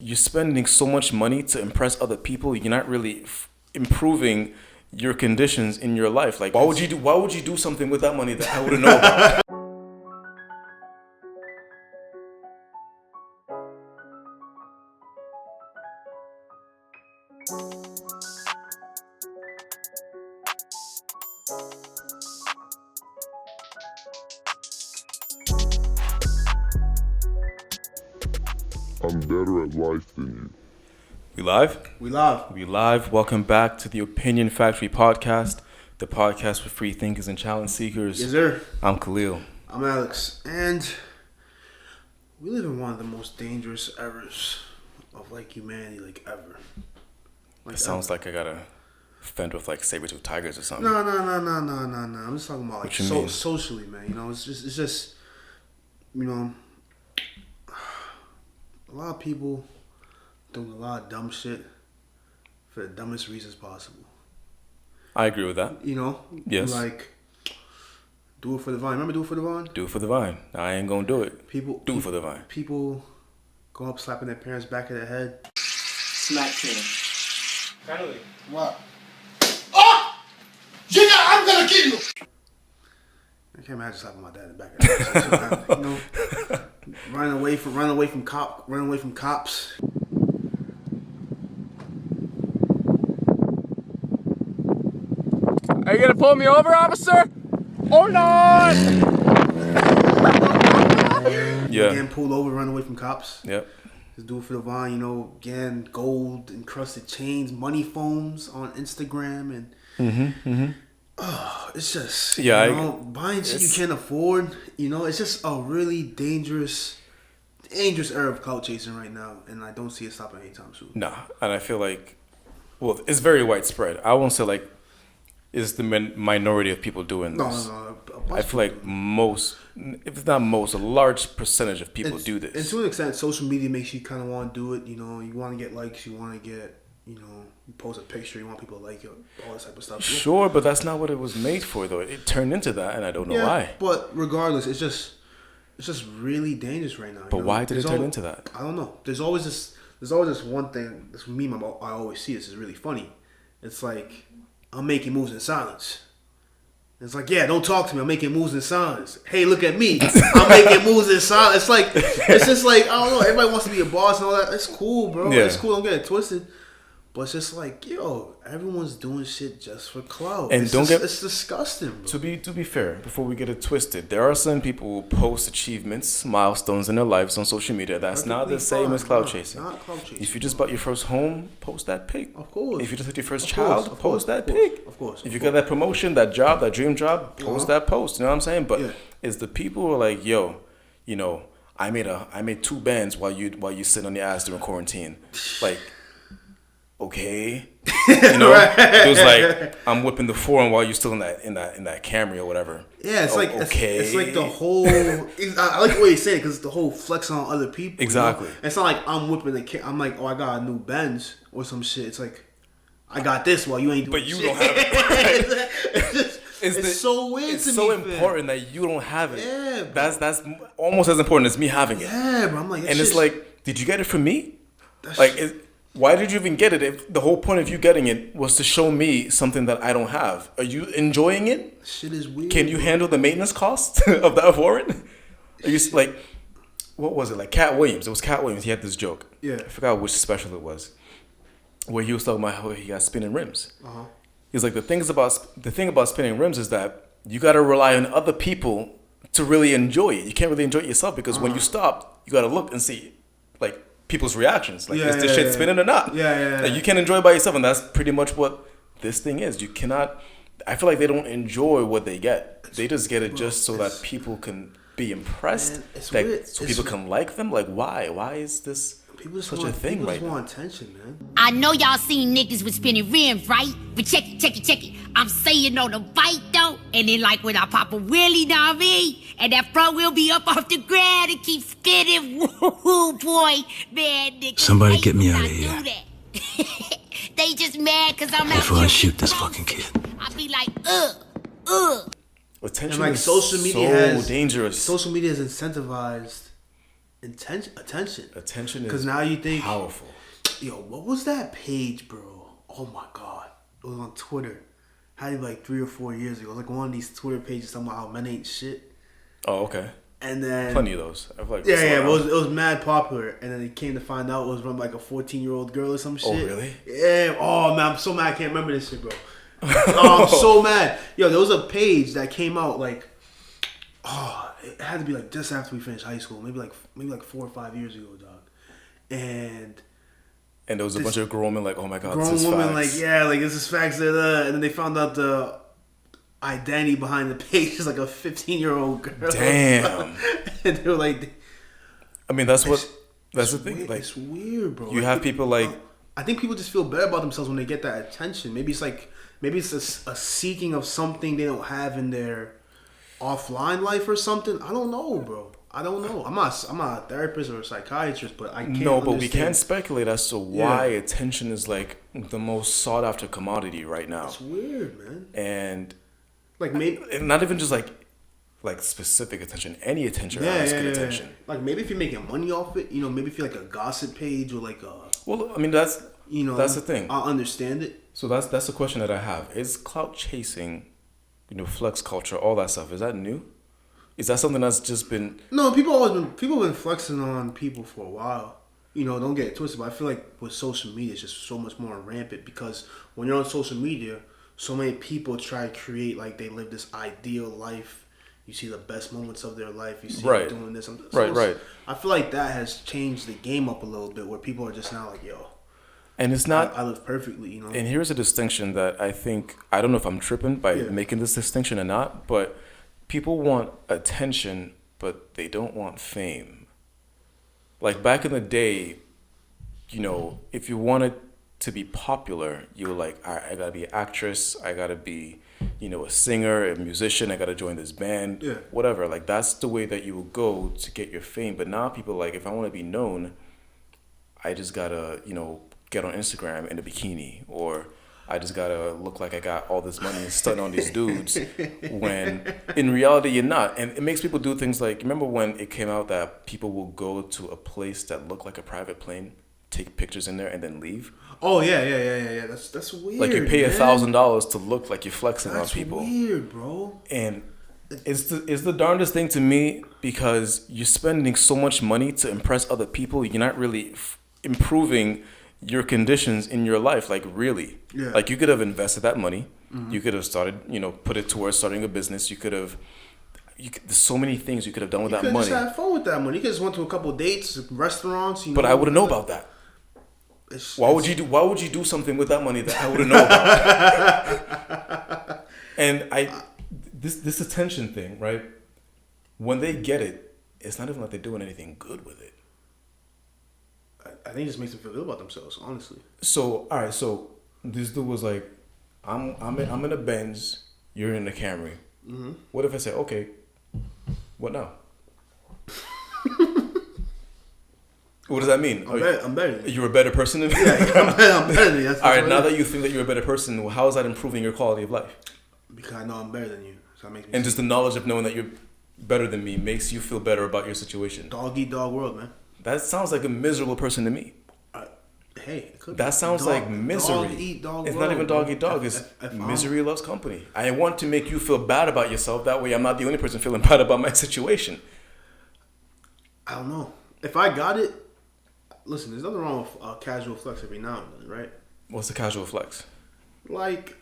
you're spending so much money to impress other people. You're not really improving your conditions in your life. Like, why would you do something with that money that I wouldn't know about? I'm better at life than you. We live? We live. We live. Welcome back to the Opinion Factory podcast, the podcast for free thinkers and challenge seekers. Yes, sir. I'm Khelil. I'm Alex. And we live in one of the most dangerous eras of humanity, ever. It sounds like I gotta fend with saber-tooth tigers or something. No. I'm just talking about socially, man. It's just a lot of people doing a lot of dumb shit for the dumbest reasons possible. I agree with that. Yes. Do it for the vine. Remember do it for the vine? Do it for the vine. I ain't gonna do it. Do it for the vine. People go up slapping their parents back of their head. Smack him. Finally. What? Oh! I'm gonna kill you! I can't imagine slapping my dad in the back of the head. Running away from cops. Are you gonna pull me over, officer? Or not? Yeah. Getting pulled over, running away from cops. Yep. Just do it for the vine, again, gold encrusted chains, money phones on Instagram, and it's just buying shit you can't afford. It's just a really dangerous era of clout chasing right now, and I don't see it stopping anytime soon. Nah, and I feel it's very widespread. I won't say it's the minority of people doing this. No. I feel like most, if it's not most, a large percentage of people do this. And to an extent, social media makes you kind of want to do it. You want to get likes, you want to get, you post a picture, you want people to like it, all that type of stuff. Sure, but that's not what it was made for, though. It turned into that, and I don't know why. But regardless, it's just really dangerous right now. But why did it turn into that? I don't know. There's always this one thing, this meme I always see. This is really funny. It's like, I'm making moves in silence. It's like, yeah, don't talk to me. I'm making moves in silence. Hey, look at me. I'm making moves in silence. It's just I don't know. Everybody wants to be a boss and all that. It's cool, bro. Yeah. It's cool. Don't get it twisted. But it's just everyone's doing shit just for clout. And it's disgusting, bro. To be fair, before we get it twisted, there are some people who post achievements, milestones in their lives on social media. That's not the same as clout chasing. Not clout chasing. If you just bought your first home, post that pic. Of course. If you just had your first child, post that pic. Of course. If you got that promotion, that job, that dream job, post that post. You know what I'm saying? But it's the people who are like, yo, I made 2 bands while you sit on your ass during quarantine. Okay, Right. It was I'm whipping the foreign while you're still in that Camry or whatever. Yeah, it's okay. It's like the whole. I like the way you say it because the whole flex on other people. Exactly. It's not like I'm whipping the. I'm like, I got a new Benz or some shit. It's like, I got this while you ain't doing. But you shit. don't have it. It's so weird. It's to so me, important that you don't have it. Yeah, bro. That's almost as important as me having it. Yeah, bro. I'm like, and it's like, did you get it from me? Why did you even get it if the whole point of you getting it was to show me something that I don't have? Are you enjoying it? Shit is weird. Can you handle the maintenance cost of that foreign? Are you what was it? Cat Williams. It was Cat Williams. He had this joke. Yeah. I forgot which special it was. Where he was talking about how he got spinning rims. Uh-huh. He's like, the thing about spinning rims is that you got to rely on other people to really enjoy it. You can't really enjoy it yourself because when you stop, you got to look and see people's reactions. Is this shit spinning or not? Yeah. You can't enjoy it by yourself, and that's pretty much what this thing is. You cannot. I feel like they don't enjoy what they get. They just get it just so that people can be impressed. So people can like them. Why? Why is this such a thing right now? People just want attention, man. I know y'all seen niggas with spinning rims, right? But check it. I'm saying on the bike though, and then when I pop a wheelie, know what I mean? And that front wheel be up off the ground and keep spinning. Woo, boy, man, niggas. Somebody get me out of here. They just mad because I'm out Before I here shoot this close. fucking kid. I be like, Attention And is social media so has dangerous. Social media has incentivized attention. Attention is because now you think powerful. Yo, what was that page, bro? Oh my god, it was on Twitter. Had it like 3 or 4 years ago. It was like one of these Twitter pages talking about how men ain't shit. Oh, okay. And then plenty of those. I feel like it was mad popular. And then it came to find out it was from like a 14-year-old girl or some shit. Oh really? Yeah. Oh man, I'm so mad I can't remember this shit, bro. Oh, I'm so mad. Yo, there was a page that came out like, it had to be like just after we finished high school, maybe like 4 or 5 years ago, dog. And there was a bunch of grown women like, oh my god, grown this is women facts. like, yeah, like this is facts. And then they found out the identity behind the page is like a 15-year-old girl. Damn. And they were like, I mean, that's the thing. Weird. Like, it's weird, bro. You have people like, I think people just feel better about themselves when they get that attention. Maybe it's a seeking of something they don't have in their offline life or something. I don't know, bro. I don't know. I'm not a therapist or a psychiatrist, but I can't. No, but we can speculate as to why attention is like the most sought after commodity right now. It's weird, man. And like maybe not even just like specific attention. Any attention is good attention. Like maybe if you're making money off it, maybe if you're like a gossip page or like a. Well, I mean that's that's the thing. I'll understand it. So that's the question that I have. Is clout chasing, flex culture, all that stuff, is that new? Is that something that's just been... No, people have been flexing on people for a while. Don't get it twisted, but I feel like with social media, it's just so much more rampant because when you're on social media, so many people try to create like they live this ideal life. You see the best moments of their life. You see them doing this. Right. I feel like that has changed the game up a little bit where people are just now like, yo... And it's not... I live perfectly, And here's a distinction that I think... I don't know if I'm tripping by making this distinction or not, but... People want attention, but they don't want fame. Like back in the day, if you wanted to be popular, you were like, I gotta be an actress, I gotta be, a singer, a musician, I gotta join this band, whatever. Like that's the way that you will go to get your fame. But now people are like, if I want to be known, I just gotta, get on Instagram in a bikini, or I just gotta look like I got all this money and stunt on these dudes, when in reality you're not. And it makes people do things like, remember when it came out that people will go to a place that looked like a private plane, take pictures in there, and then leave? Oh yeah. That's weird. Like you pay $1,000 to look like you're flexing on people. That's weird, bro. And it's the darndest thing to me because you're spending so much money to impress other people. You're not really improving your conditions in your life, like really. Yeah. Like you could have invested that money. Mm-hmm. You could have started, put it towards starting a business. There's so many things you could have done with that money. You could just have fun with that money. You could just went to a couple of dates, restaurants. But I wouldn't know about that. Why would you do something with that money that I wouldn't know about? And this attention thing, right? When they get it, it's not even like they're doing anything good with it. I think it just makes them feel good about themselves, honestly. So, all right. So this dude was like, I'm in a Benz. You're in a Camry. Mm-hmm. What if I say, okay, what now? What does that mean? I'm better than you. You're a better person than me? Yeah, I'm better than you. All right, now that you think that you're a better person, how is that improving your quality of life? Because I know I'm better than you. So that makes me and just the knowledge of knowing that you're better than me makes you feel better about your situation. Dog eat dog world, man. That sounds like a miserable person to me. Hey, it could that sounds like misery. Dog eat dog it's world, not even dog eat dog. It's misery loves company. I want to make you feel bad about yourself. That way I'm not the only person feeling bad about my situation. I don't know. If I got it, listen, there's nothing wrong with casual flex every now and then, right? What's the casual flex? Like,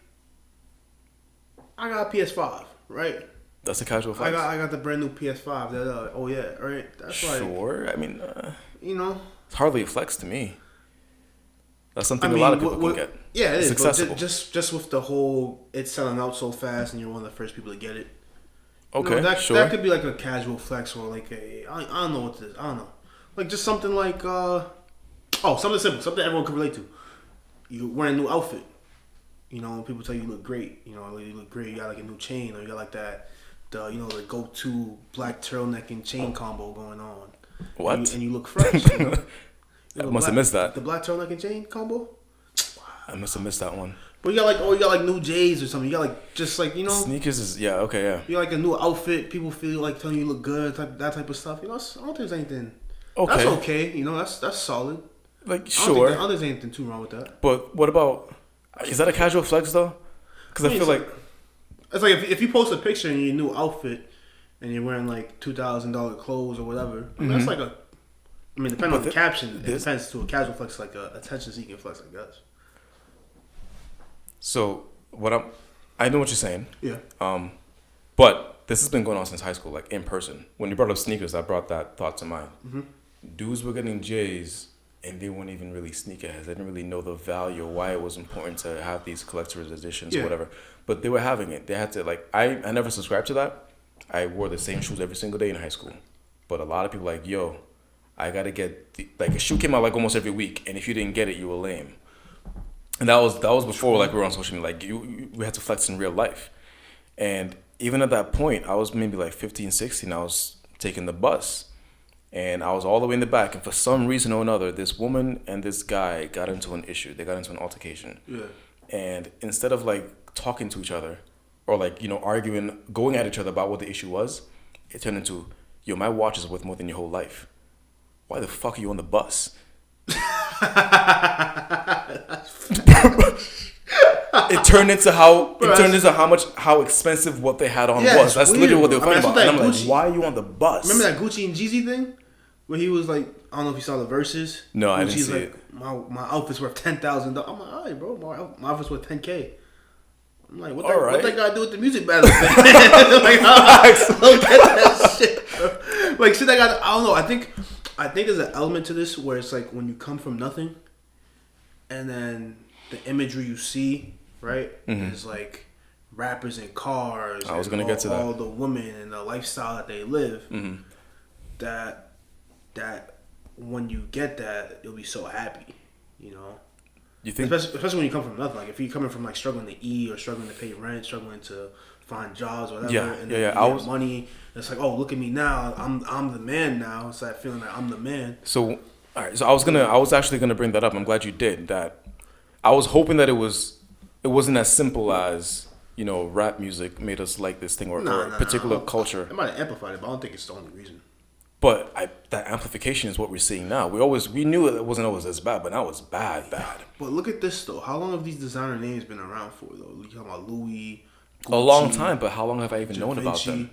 I got a PS5, right? That's a casual flex? I got the brand new PS5. That, oh, yeah, right? That's sure. I mean, it's hardly a flex to me. That's something a lot of people can get. Yeah, it's accessible. Just with the whole, it's selling out so fast and you're one of the first people to get it. Okay, that could be like a casual flex or like I don't know what it is. I don't know. Like just something like, something simple. Something everyone can relate to. You wearing a new outfit. People tell you look great. You look great. You got like a new chain or you got like that, the go-to black turtleneck and chain combo going on. What? And you look fresh. I must have missed that. The black turtleneck and chain combo? I must have missed that one. But you got like new J's or something. You got like just like sneakers is okay. You got like a new outfit. People feel like telling you look good. That type of stuff. I don't think there's anything Okay. That's okay. You know, that's solid. Like, sure. I don't think there's anything too wrong with that. But what about... Is that a casual flex, though? Because I feel like... It's like if you post a picture in your new outfit and you're wearing like $2,000 clothes or whatever, that's like a... I mean, depending on the caption, it depends to a casual flex, like a attention-seeking flex, I guess. So, I know what you're saying. Yeah. But this has been going on since high school, like in person. When you brought up sneakers, I brought that thought to mind. Mm-hmm. Dudes were getting J's, and they weren't even really sneakerheads. They didn't really know the value or why it was important to have these collector's editions or whatever. But they were having it. They had to, like, I never subscribed to that. I wore the same shoes every single day in high school. But a lot of people like, yo, I got to get, like, a shoe came out like almost every week, and if you didn't get it, you were lame. And that was before, like, we were on social media. Like, we had to flex in real life. And even at that point, I was maybe like 15, 16. I was taking the bus. And I was all the way in the back. And for some reason or another, this woman and this guy got into an issue. They got into an altercation. Yeah. And instead of, like, talking to each other or, like, you know, arguing, going at each other about what the issue was, it turned into, yo, my watch is worth more than your whole life. Why the fuck are you on the bus? It turned into how expensive what they had on was. That's weird, literally what they were fighting about. And I'm like, why are you on the bus? Remember that Gucci and Jeezy thing? Where he was like, I don't know if you saw the verses. No, I didn't see like, it. My outfit's worth $10,000. I'm like, all right, bro. My outfit's worth $10K. I'm like, what that got to do with the music battle? Like, I don't get that shit, bro. Like, shit, I don't know. I think there's an element to this where it's like when you come from nothing, and then the imagery you see, right, is like rappers in cars. I was gonna get to that. All the women and the lifestyle that they live. That when you get that, you'll be so happy, you know. You think, especially when you come from nothing. Like if you're coming from like struggling to eat or struggling to pay rent, struggling to find jobs, or whatever, and then you get money. It's like, oh, look at me now. I'm the man now. It's that feeling that I'm the man. So, all right. So I was actually gonna bring that up. I'm glad you did that. I was hoping that it wasn't as simple as, you know, rap music made us like this thing or a particular culture. It might have amplified it, but I don't think it's the only reason. But that amplification is what we're seeing now. We knew it wasn't always as bad, but now it's bad. But look at this though. How long have these designer names been around for though? You talking about Louis? Gucci, a long time, but how long have I even known about them?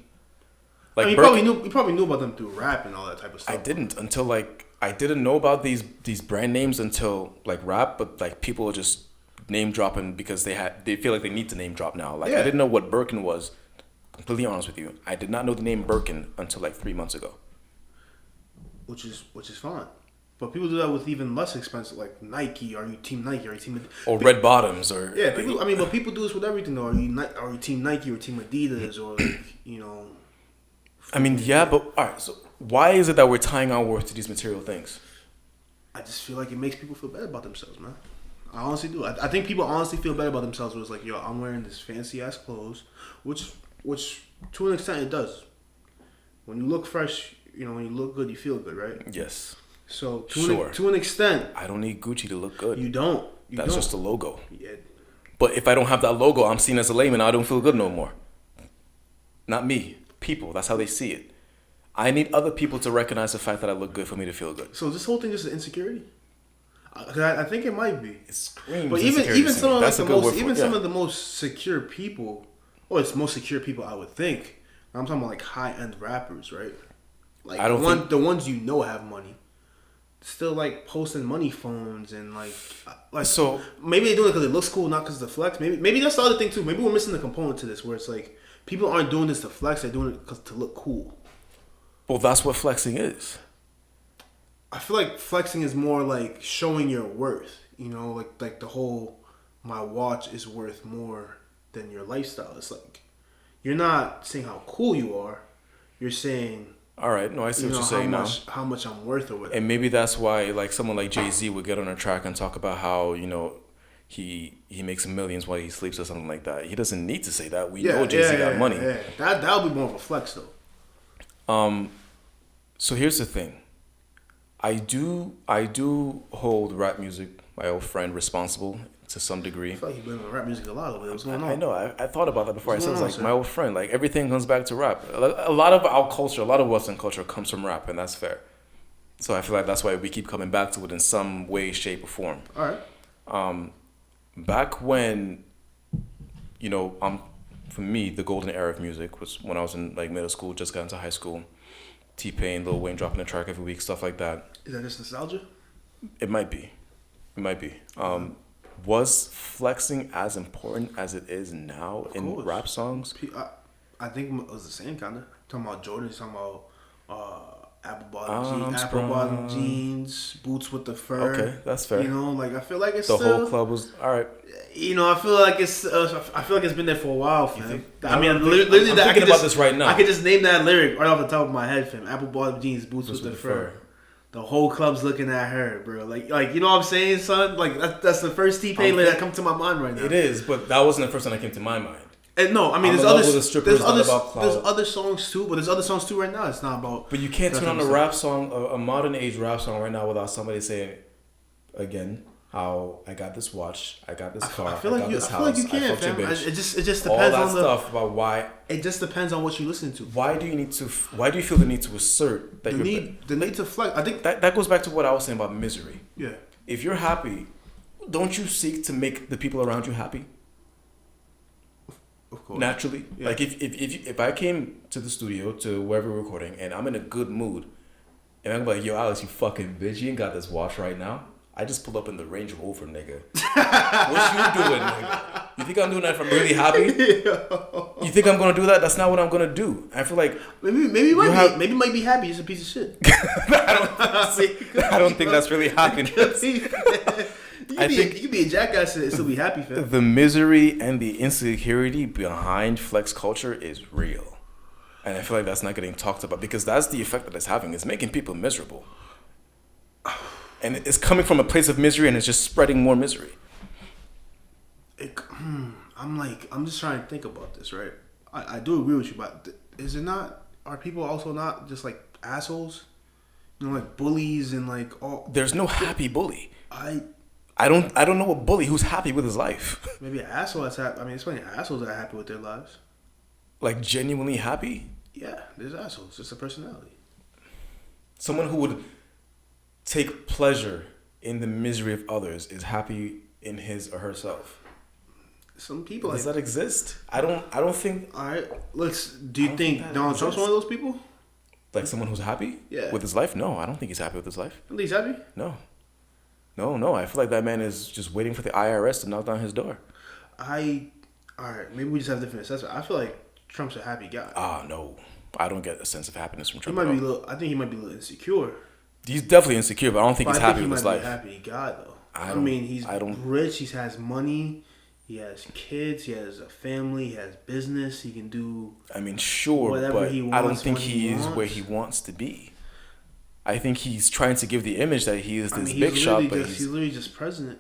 Like, you probably knew about them through rap and all that type of stuff. I didn't until like I didn't know about these brand names until like rap, but like people are just name dropping because they feel like they need to name drop now. Like I didn't know what Birkin was. Completely honest with you, I did not know the name Birkin until like 3 months ago. Which is fine, but people do that with even less expensive, like Nike. Are you team Nike? Are you team Red Bottoms or people? I mean, but people do this with everything though. Are you team Nike or team Adidas or like, you know? I mean, yeah, but all right. So why is it that we're tying our worth to these material things? I just feel like it makes people feel better about themselves, man. I honestly do. I think people honestly feel better about themselves when it's like, yo, I'm wearing this fancy ass clothes, which to an extent it does. When you look fresh, you know, when you look good, you feel good, right? Yes. So to an extent, I don't need Gucci to look good. You don't. That's just a logo. Yeah. But if I don't have that logo, I'm seen as a lame and I don't feel good no more. Not me. People. That's how they see it. I need other people to recognize the fact that I look good for me to feel good. So is this whole thing just an insecurity? I think it might be. It screams. But even some of the most secure people, or it's most secure people, I would think. I'm talking about like high end rappers, right? Like the ones you know have money, still like posting money phones and like so maybe they do it because it looks cool, not because of the flex. Maybe that's the other thing too. Maybe we're missing the component to this where it's like people aren't doing this to flex; they're doing it to look cool. Well, that's what flexing is. I feel like flexing is more like showing your worth. You know, like the whole my watch is worth more than your lifestyle. It's like you're not saying how cool you are. You're saying. All right, no, I see what you're saying now. How much I'm worth or whatever. And maybe that's why, like, someone like Jay-Z would get on a track and talk about how, you know, he makes millions while he sleeps or something like that. He doesn't need to say that. We know Jay-Z got money. Yeah. That would be more of a flex, though. So here's the thing. I do hold rap music, my old friend, responsible to some degree. I feel like you've been on rap music a lot of it. What's going on? I know. I thought about that before. I said, like, my old friend. Like, everything comes back to rap. A lot of our culture, a lot of Western culture comes from rap, and that's fair. So I feel like that's why we keep coming back to it in some way, shape, or form. All right. Back when, for me, the golden era of music was when I was in like middle school, just got into high school. T-Pain, Lil Wayne dropping a track every week, stuff like that. Is that just nostalgia? It might be. Was flexing as important as it is now in rap songs? I think it was the same kind of. Talking about Jordan, talking about apple bottom jeans, boots with the fur. Okay, that's fair. I feel like it's the still, whole club was all right. I feel like it's been there for a while, fam. I'm thinking about this right now. I could just name that lyric right off the top of my head, fam. Apple bottom jeans, boots with the fur. The whole club's looking at her, bro. Like you know what I'm saying, son? Like that's the first T-Pain that comes to my mind right now. It is, but that wasn't the first one that came to my mind. And no, I mean there's other songs too, but there's other songs too right now. It's not about. But you can't turn on a rap song, a modern age rap song right now without somebody saying, again, how I got this watch, I got this car, I feel like you can, fam. It just depends all that on stuff about why. It just depends on what you listen to. Why do you feel the need to assert that the need to flex? I think that goes back to what I was saying about misery. Yeah. If you're happy, don't you seek to make the people around you happy? Of course. Naturally, yeah. Like if I came to the studio to wherever we're recording and I'm in a good mood, and I'm like, yo, Alex, you fucking bitch, you ain't got this watch right now. I just pull up in the Range Rover, nigga. What you doing, nigga? You think I'm doing that if I'm really happy? You think I'm gonna do that? That's not what I'm gonna do. I feel like maybe you might be happy. He's a piece of shit. I don't think that's really happiness. You could be a jackass and still be happy, fam. The misery and the insecurity behind flex culture is real, and I feel like that's not getting talked about because that's the effect that it's having. It's making people miserable. And it's coming from a place of misery, and it's just spreading more misery. I'm just trying to think about this, right? I do agree with you, but is it not? Are people also not just like assholes? Like bullies and like all. There's no happy bully. I don't know a bully who's happy with his life. Maybe an asshole that's happy. I mean, it's funny, assholes that are happy with their lives. Like genuinely happy? Yeah, there's assholes. It's a personality. Someone who would take pleasure in the misery of others is happy in his or herself. Some people does that exist? I don't think. All right, do you think Donald Trump's one of those people? Like someone who's happy? Yeah. With his life? No, I don't think he's happy with his life. Think he's happy? No. I feel like that man is just waiting for the IRS to knock down his door. All right, maybe we just have different assessment. I feel like Trump's a happy guy. No, I don't get a sense of happiness from Trump. I think he might be a little insecure. He's definitely insecure, but I don't think he's happy with his life. He might be a happy guy though. I mean, he's rich. He has money. He has kids. He has a family. He has business. He can do. I mean, sure, whatever but he wants, I don't think he is where he wants to be. I think he's trying to give the image that he is this big shot, but he's literally just president.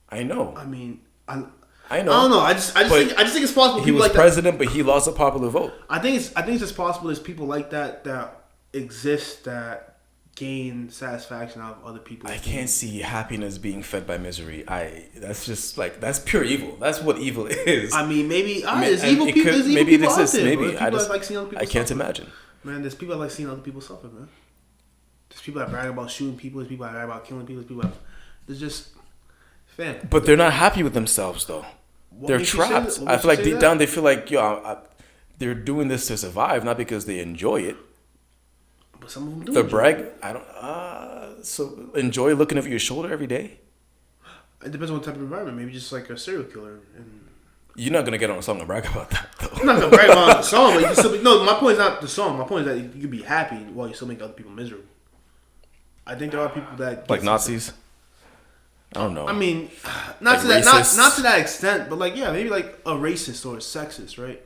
I know. I mean, I know. I don't know. I just think it's possible. He was like president, but he lost a popular vote. I think it's just possible. There's people like that exist that gain satisfaction out of other people. I can't see happiness being fed by misery. That's just like that's pure evil. That's what evil is. I mean, maybe there's evil people. Maybe it exists. There, maybe I just like seeing other people. I can't suffer. imagine. Man, there's people that like seeing other people suffer, man. There's people that brag about shooting people. There's people that brag about killing people. There's just fam. But they're not happy with themselves though. They're trapped. I feel like deep down they feel like they're doing this to survive, not because they enjoy it. But some of them do. The brag, I don't. So enjoy looking over your shoulder every day. It depends on what type of environment. Maybe just like a serial killer. And you're not gonna get on a song to brag about that, though. I'm not gonna brag about the song, but you can still be. No, my point is not the song. My point is that you can be happy while you still make other people miserable. I think there are people that like Nazis. I don't know. I mean, not to that extent, but like maybe like a racist or a sexist, right?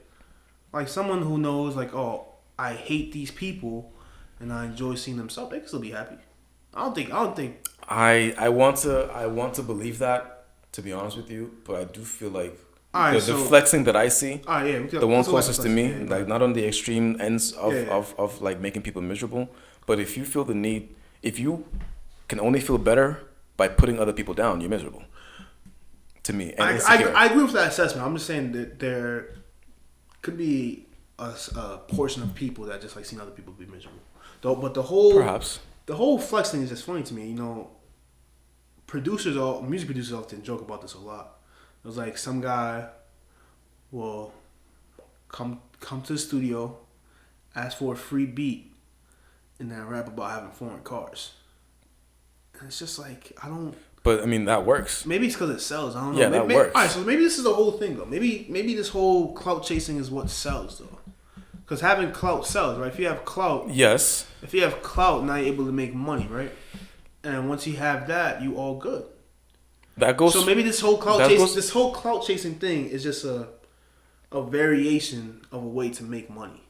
Like someone who knows, like, oh, I hate these people, and I enjoy seeing them suffer. They can still be happy. I don't think. I want to believe that, to be honest with you, but I do feel like the flexing that I see, the one closest to me, like not on the extreme ends of like making people miserable, but if you feel the need, if you can only feel better by putting other people down, you're miserable. To me, and I agree with that assessment. I'm just saying that there could be a portion of people that just like seeing other people be miserable. But the whole perhaps the whole flex thing is just funny to me. You know, music producers often joke about this a lot. It was like some guy will come to the studio, ask for a free beat, and then rap about having foreign cars. And it's just like, I don't... But, I mean, that works. Maybe it's because it sells. I don't know. Yeah, that works. All right, so maybe this is the whole thing, though. Maybe this whole clout chasing is what sells, though. Because having clout sells, right? If you have clout... Yes. If you have clout, now you're able to make money, right? And once you have that, you all good. That goes... So maybe this whole clout chasing thing is just a variation of a way to make money.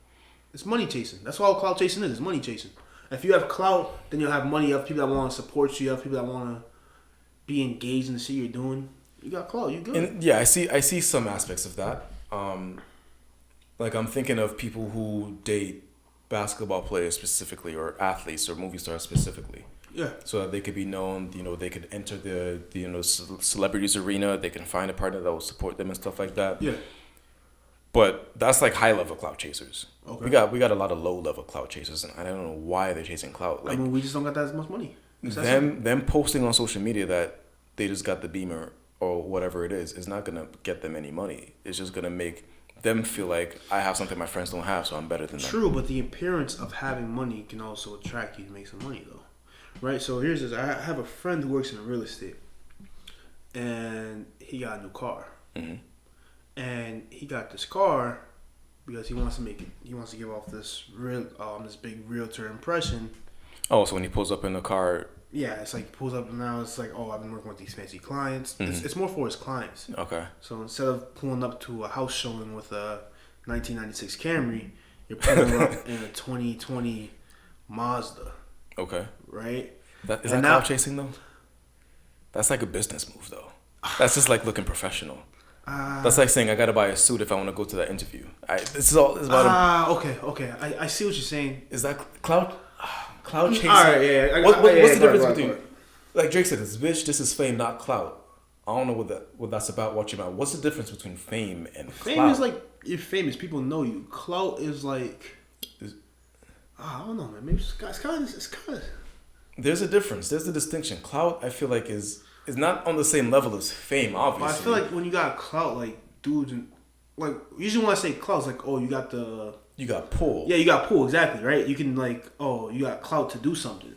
It's money chasing. That's all clout chasing is. It's money chasing. If you have clout, then you'll have money. You have people that want to support you. You have people that want to be engaged in the shit you're doing. You got clout. You good. And yeah, I see some aspects of that. Like I'm thinking of people who date basketball players specifically, or athletes, or movie stars specifically. Yeah. So that they could be known. You know, they could enter the celebrities arena. They can find a partner that will support them and stuff like that. Yeah. But that's like high level clout chasers. Okay. We got a lot of low level clout chasers, and I don't know why they're chasing clout. Like, I mean, we just don't got that as much money. Them posting on social media that they just got the Beamer or whatever it is not gonna get them any money. It's just gonna make them feel like I have something my friends don't have, so I'm better than them. True, but the appearance of having money can also attract you to make some money, though. Right? So here's this. I have a friend who works in real estate, and he got a new car. Mm-hmm. And he got this car because he wants to give off this big realtor impression. Oh, so when he pulls up in the car. Yeah, it's like pulls up and now it's like, oh, I've been working with these fancy clients. Mm-hmm. It's more for his clients. Okay. So instead of pulling up to a house showing with a 1996 Camry, you're pulling up in a 2020 Mazda. Okay. Right? Is that clout chasing though? That's like a business move though. That's just like looking professional. That's like saying I gotta buy a suit if I want to go to that interview. This is about. Okay. I see what you're saying. Is that clout? Clout chasing. All right, yeah. What's the difference between? Like Drake said, "This bitch, this is fame, not clout." I don't know what that's about. What you about? What's the difference between fame and clout? Fame is like you're famous. People know you. Clout is like. I don't know, man. Maybe it's kind of. There's a difference. There's a distinction. Clout, I feel like is not on the same level as fame, obviously. But I feel like when you got clout, like dudes, and like usually when I say clout, it's like, oh, you got pull. Yeah, you got pull, exactly, right? You can like, oh, you got clout to do something,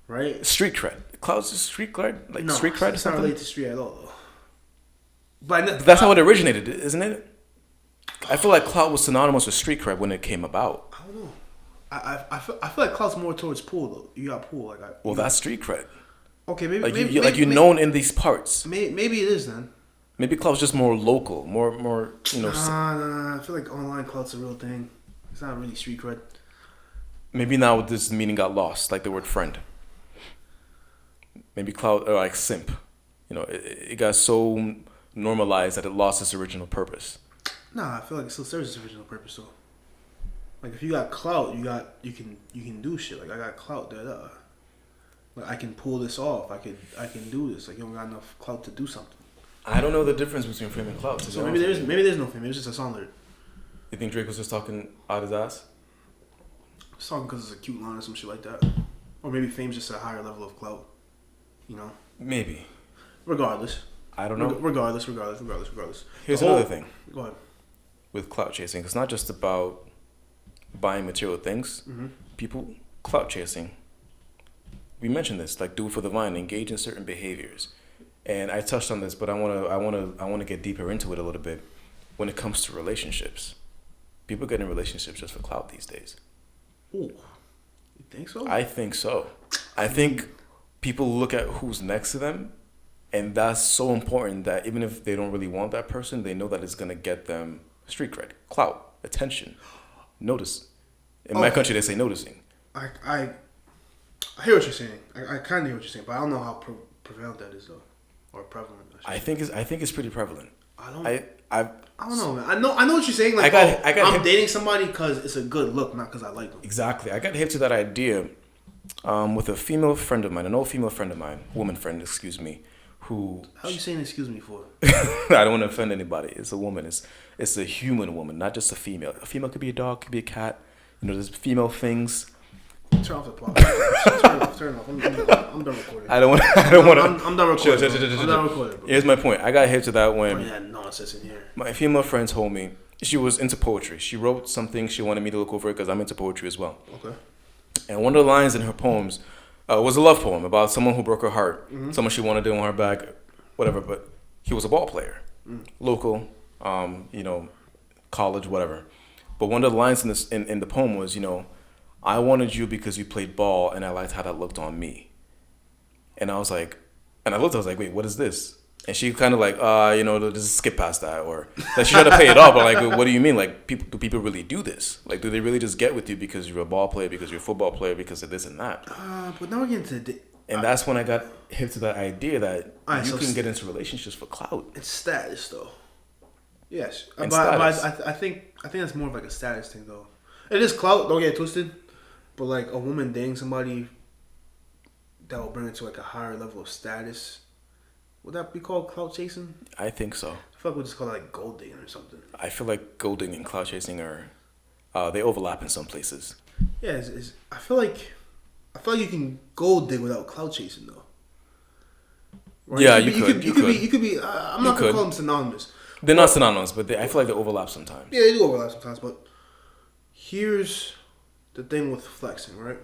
right? Street cred. Clout's just street cred, like no, street cred. It's or something? not related to street at all, though. But that's how it originated, isn't it? I feel like clout was synonymous with street cred when it came about. I don't know. I feel like clout's more towards pull though. You got pull, like. That's street cred. Okay, maybe like maybe, you're known in these parts. Maybe it is then. Maybe clout's just more local, more you know. Nah. I feel like online clout's a real thing. It's not really street cred. Maybe now this meaning got lost, like the word friend. Maybe clout or like simp. You know, it got so normalized that it lost its original purpose. Nah, I feel like it still serves its original purpose though. Like if you got clout, you can do shit. Like I got clout that like I can pull this off. I can do this. Like you don't got enough clout to do something. I don't know the difference between fame and clout. So maybe there's no fame. Maybe it's just a song lyric. You think Drake was just talking out his ass? It's talking because it's a cute line or some shit like that. Or maybe fame's just a higher level of clout. You know? Maybe. Regardless. I don't know. Regardless. Here's another thing. Go ahead. With clout chasing, it's not just about buying material things. Mm-hmm. People clout chasing. We mentioned this, like do it for the vine, engage in certain behaviors. And I touched on this, but I wanna get deeper into it a little bit. When it comes to relationships, people get in relationships just for clout these days. Ooh, you think so? I think so. I think people look at who's next to them, and that's so important that even if they don't really want that person, they know that it's gonna get them street cred, clout, attention, notice. In my country, they say noticing. I hear what you're saying. I kind of hear what you're saying, but I don't know how prevalent that is though, or prevalent. I think it's pretty prevalent. I don't know, man. I know what you're saying. Like, I'm dating somebody because it's a good look, not because I like them. Exactly. I got hip to that idea with a female friend of mine, an old female friend of mine, woman friend, excuse me, who. How are you saying excuse me for? I don't want to offend anybody. It's a woman. It's a human woman, not just a female. A female could be a dog, could be a cat. You know, there's female things. Turn off the podcast. Turn off. I'm done recording. I don't want. I'm done recording. I'm done recording. Bro. Here's my point. I got hip to that when that nonsense in here. My female friend told me she was into poetry. She wrote something. She wanted me to look over it because I'm into poetry as well. Okay. And one of the lines in her poems was a love poem about someone who broke her heart, someone she wanted to on her back, whatever. But he was a ball player, local, college, whatever. But one of the lines in the poem was, I wanted you because you played ball and I liked how that looked on me. And I was like, I was like, wait, what is this? And she kind of like, just skip past that, or that she tried to pay it off. But like, what do you mean? Like, do people really do this? Like, do they really just get with you because you're a ball player, because you're a football player, because of this and that? But now we're getting to and that's when I got hip to that idea that you can get into relationships for clout. It's status, though. Yes, but I think that's more of like a status thing, though. It is clout. Don't get it twisted. But like a woman dating somebody that will bring it to like a higher level of status. Would that be called clout chasing? I think so. I feel like we'll just call it like gold digging or something. I feel like gold digging and clout chasing they overlap in some places. Yeah, I feel like you can gold dig without clout chasing though. Right? Yeah, you could be. I'm not gonna call them synonymous. They're not synonymous, but I feel like they overlap sometimes. Yeah, they do overlap sometimes. But here's the thing with flexing, right?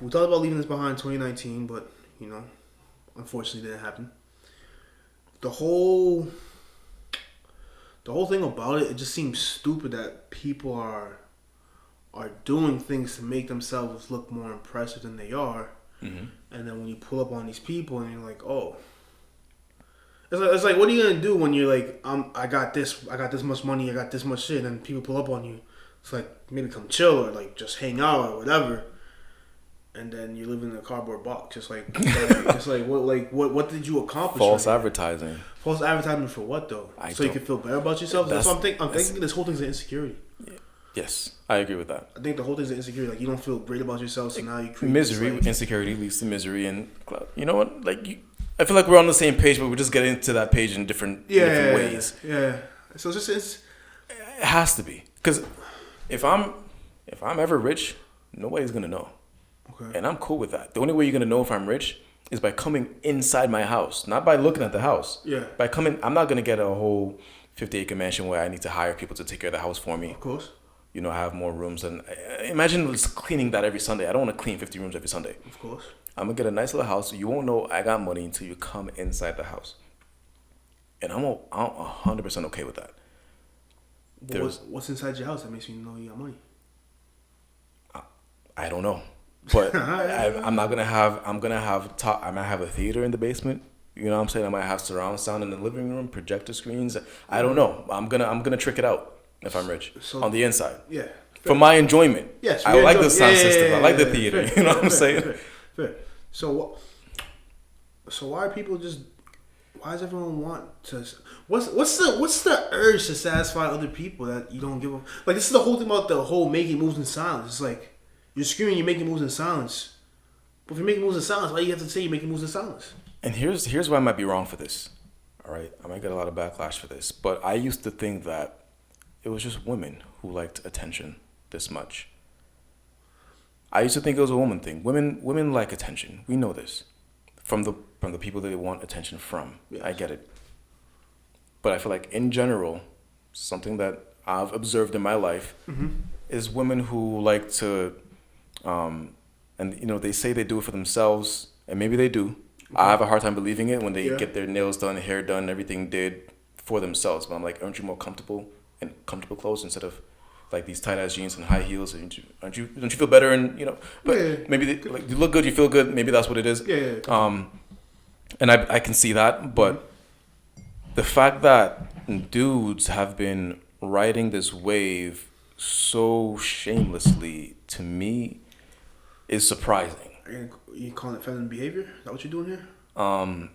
We talked about leaving this behind in 2019, but unfortunately, didn't happen. The whole thing about it just seems stupid that people are doing things to make themselves look more impressive than they are, and then when you pull up on these people and you're like, oh, it's like what are you gonna do when you're like, I got this much money, I got this much shit, and people pull up on you? It's like maybe come chill or like just hang out or whatever. And then you live in a cardboard box, just like what did you accomplish? False advertising. False advertising for what though? So you can feel better about yourself. That's what I'm thinking. This whole thing's an insecurity. Yeah. Yes, I agree with that. I think the whole thing's an insecurity. Like you don't feel great about yourself, so now you create misery. Insecurity leads to misery, and you know what? I feel like we're on the same page, but we're just getting to that page in different ways. Yeah. So it has to be, because if I'm ever rich, nobody's gonna know. Okay. And I'm cool with that. The only way you're gonna know if I'm rich is by coming inside my house, not by looking at the house. Yeah. By coming, I'm not gonna get a whole 50-acre mansion where I need to hire people to take care of the house for me. Of course. I have more rooms, and imagine just cleaning that every Sunday. I don't want to clean 50 rooms every Sunday. Of course. I'm gonna get a nice little house. You won't know I got money until you come inside the house. And I'm 100% okay with that. What's inside your house that makes you know you got money? I don't know. But I'm gonna have a theater in the basement. You know what I'm saying? I might have surround sound in the living room, projector screens. I don't know. I'm gonna trick it out if I'm rich on the inside. Yeah. For my enjoyment. Yes. I like the sound system. I like the theater. You know what I'm saying? Fair. So why are people just? Why does everyone want to? What's the urge to satisfy other people that you don't give a? Like this is the whole thing about the whole making moves in silence. It's like. You're screaming, you're making moves in silence. But if you're making moves in silence, why do you have to say you're making moves in silence? And here's why I might be wrong for this. All right? I might get a lot of backlash for this. But I used to think that it was just women who liked attention this much. I used to think it was a woman thing. Women like attention. We know this. From the people that they want attention from. Yes. I get it. But I feel like in general, something that I've observed in my life is women who like to they say they do it for themselves, and maybe they do. Okay. I have a hard time believing it when they get their nails done, hair done, everything did for themselves. But I'm like, aren't you more comfortable in comfortable clothes instead of like these tight ass jeans and high heels? Don't you feel better? And but maybe you look good, you feel good. Maybe that's what it is. Yeah. And I can see that, but the fact that dudes have been riding this wave so shamelessly, to me, is surprising. Are you calling it feminine behavior? Is that what you're doing here? I'm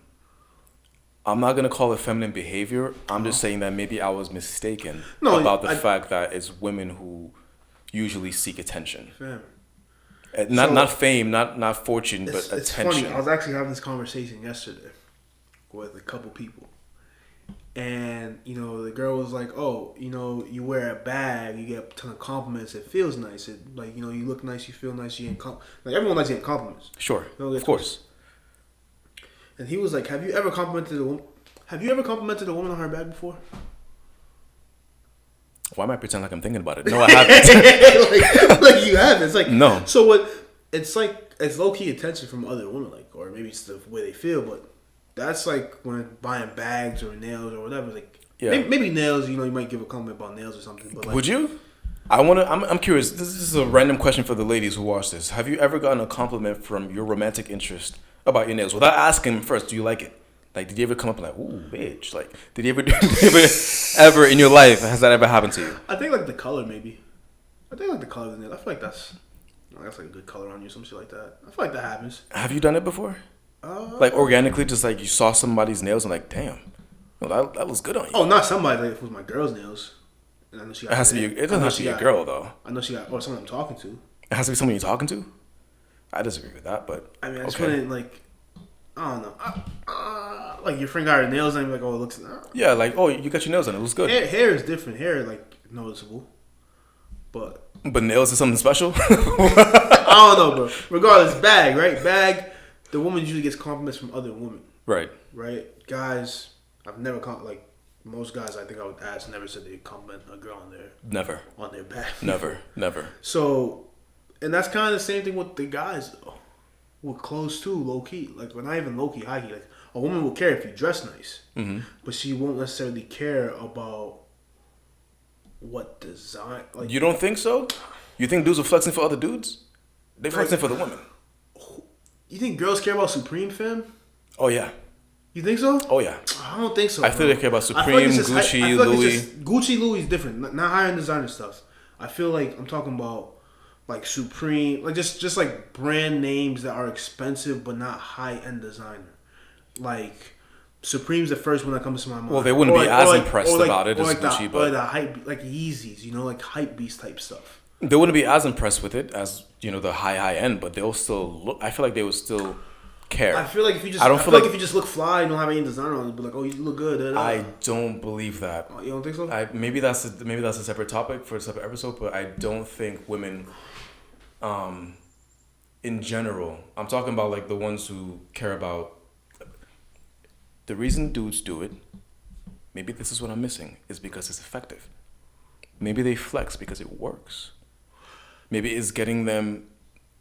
not gonna call it feminine behavior. I'm just saying that maybe I was mistaken about the fact that it's women who usually seek attention. Fam. Not fame, not fortune, but attention. It's funny. I was actually having this conversation yesterday with a couple people, And, you know, the girl was like, oh, you know, you wear a bag, you get a ton of compliments, it feels nice. It, like, you know, you look nice, you feel nice, you get like, everyone likes getting compliments. Sure, of course. And he was like, have you ever complimented a woman on her bag before? Why am I pretending like I'm thinking about it? No, I haven't. like you haven't. It's like, no. So what, it's like, it's low-key attention from other women, like, or maybe it's the way they feel, but that's like when buying bags or nails or whatever. Like, maybe nails. You know, you might give a compliment about nails or something. But like, would you? I'm curious. This is a random question for the ladies who watch this. Have you ever gotten a compliment from your romantic interest about your nails without asking them first? Do you like it? Like, did you ever come up and like, ooh, bitch? Like, did you ever in your life has that ever happened to you? I think like the color maybe. I think like the color of the nail. I feel like that's like a good color on you, some shit like that. I feel like that happens. Have you done it before? Like organically, just like you saw somebody's nails and like, damn, well, that looks good on you. Oh, not somebody. Like, if it was my girl's nails. And I know she got, it has to be. It doesn't have to be a girl though. I know she got, or someone I'm talking to. It has to be someone you're talking to. I disagree with that, but I mean, I just wouldn't like. I don't know. Like your friend got her nails and you're like, oh, it looks. Yeah, like oh, you got your nails done. It looks good. Hair is different. Hair is like noticeable, but nails is something special. I don't know, bro. Regardless, bag, right? Bag. The woman usually gets compliments from other women. Right. Right. Guys, I've never like most guys. I think I would ask never said they compliment a girl on their bag. Never. So, and that's kind of the same thing with the guys though. With clothes too, low key. Like, well, not even low key, high key. Like, a woman will care if you dress nice, but she won't necessarily care about what design. Like, you don't think so? You think dudes are flexing for other dudes? They flexing for the women. You think girls care about Supreme, fam? Oh yeah. You think so? Oh yeah. I don't think so. I feel they care about Supreme, Gucci, Louis. Gucci, Louis is different. Not high end designer stuff. I feel like I'm talking about like Supreme, like just like brand names that are expensive but not high end designer. Like Supreme's the first one that comes to my mind. Well, they wouldn't be as impressed about it as Gucci, but or the hype, like Yeezys, you know, like hype beast type stuff. They wouldn't be as impressed with it as, you know, the high end, but they'll still look. I feel like they would still care. I feel like if you just, if you just look fly and don't have any designer on, you'd be like, oh, you look good. I don't believe that. Oh, you don't think so? Maybe that's a separate topic for a separate episode, but I don't think women, in general, I'm talking about like the ones who care about. The reason dudes do it, maybe this is what I'm missing, is because it's effective. Maybe they flex because it works. Maybe it's getting them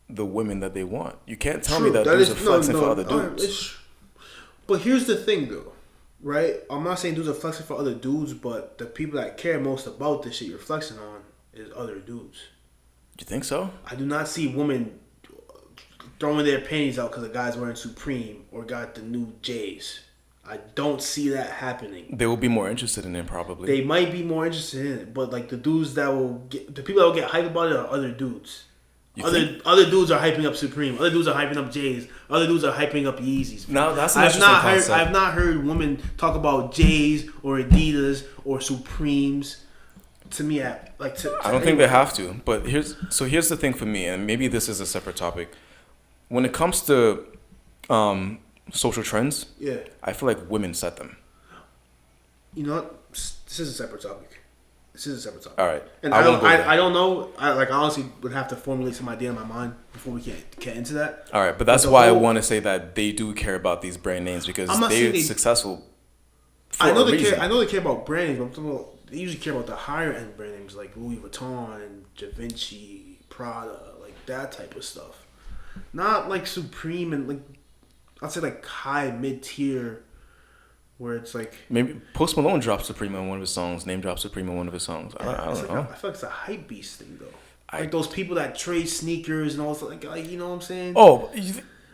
the women that they want. You can't tell me that dudes are flexing for other dudes. But here's the thing, though, right? I'm not saying dudes are flexing for other dudes, but the people that care most about the shit you're flexing on is other dudes. You think so? I do not see women throwing their panties out because a guy's wearing Supreme or got the new J's. I don't see that happening. They will be more interested in it, probably. They might be more interested in it, but like the dudes that will get, the people that will get hyped about it are other dudes. Other dudes are hyping up Supreme. Other dudes are hyping up J's. Other dudes are hyping up Yeezys. No, that's an interesting concept. I've not heard women talk about J's or Adidas or Supremes. To me, I don't think they have to. But here's the thing for me, and maybe this is a separate topic. When it comes to social trends, yeah, I feel like women set them. You know what? This is a separate topic. All right. And I don't know. I honestly would have to formulate some idea in my mind before we can get into that. All right, but that's why I want to say that they do care about these brand names because they're successful. I know they care about brand names, but I'm talking about they usually care about the higher end brand names like Louis Vuitton, Da Vinci, Prada, like that type of stuff. Not like Supreme and like I'd say like high mid tier, where it's like maybe Post Malone dropped Supreme on one of his songs. Name dropped Supreme on one of his songs. I don't know. I feel like it's a hype beast thing though. Like those people that trade sneakers and all stuff, like you know what I'm saying? Oh,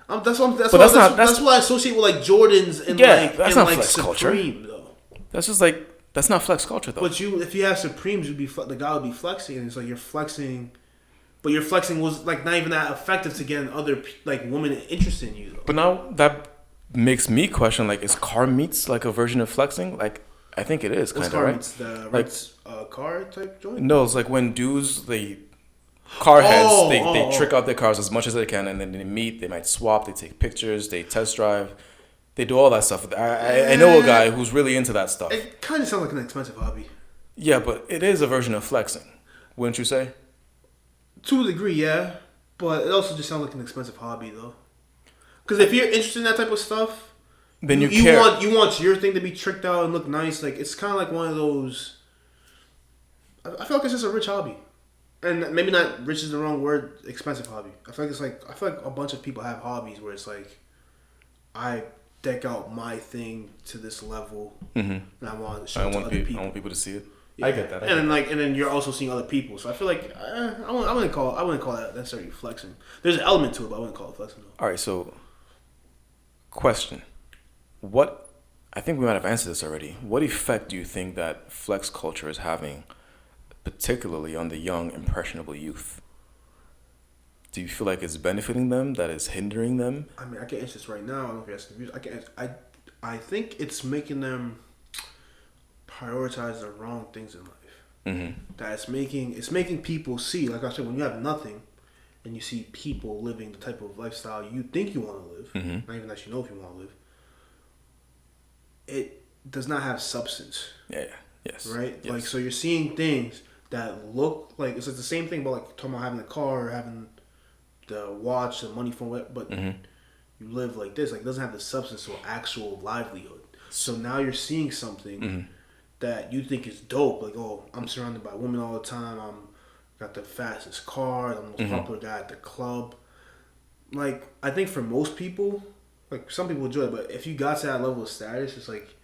that's what I associate with like Jordans and that's not like flex Supreme culture. Though. That's just like that's not flex culture though. But if you have Supremes, the guy would be flexing, and it's like you're flexing. But your flexing was like not even that effective to get other like women interested in you. Though. But now that makes me question like, is car meets like a version of flexing? Like I think it is kind of right. The like car type joint. No, it's like when dudes they trick out their cars as much as they can, and then they meet. They might swap. They take pictures. They test drive. They do all that stuff. I know a guy who's really into that stuff. It kind of sounds like an expensive hobby. Yeah, but it is a version of flexing, wouldn't you say? To a degree, yeah. But it also just sounds like an expensive hobby, though. Because if you're interested in that type of stuff, then you want your thing to be tricked out and look nice. Like it's kind of like one of those. I feel like it's just a rich hobby, and maybe not rich is the wrong word. Expensive hobby. I feel like a bunch of people have hobbies where it's like, I deck out my thing to this level, and I want to show it to other people. I want people to see it. Yeah. I get that. And then you're also seeing other people. So I feel like I wouldn't call that necessarily flexing. There's an element to it, but I wouldn't call it flexing though. All right, so question. What, I think we might have answered this already. What effect do you think that flex culture is having, particularly on the young, impressionable youth? Do you feel like it's benefiting them, that it's hindering them? I mean, I can't answer this right now. I don't know if you're asking views. I think it's making them prioritize the wrong things in life. That it's making people see, like I said, when you have nothing and you see people living the type of lifestyle you think you want to live, not even that you know if you want to live, it does not have substance. Yeah. Yes. Right? Yes. Like, so you're seeing things that look like, it's like the same thing about like talking about having the car or having the watch, the money phone, but you live like this. Like, it doesn't have the substance or actual livelihood. So now you're seeing something that you think is dope. Like, oh, I'm surrounded by women all the time. I'm got the fastest car. I'm the most popular guy at the club. Like, I think for most people, like some people enjoy it, but if you got to that level of status, it's like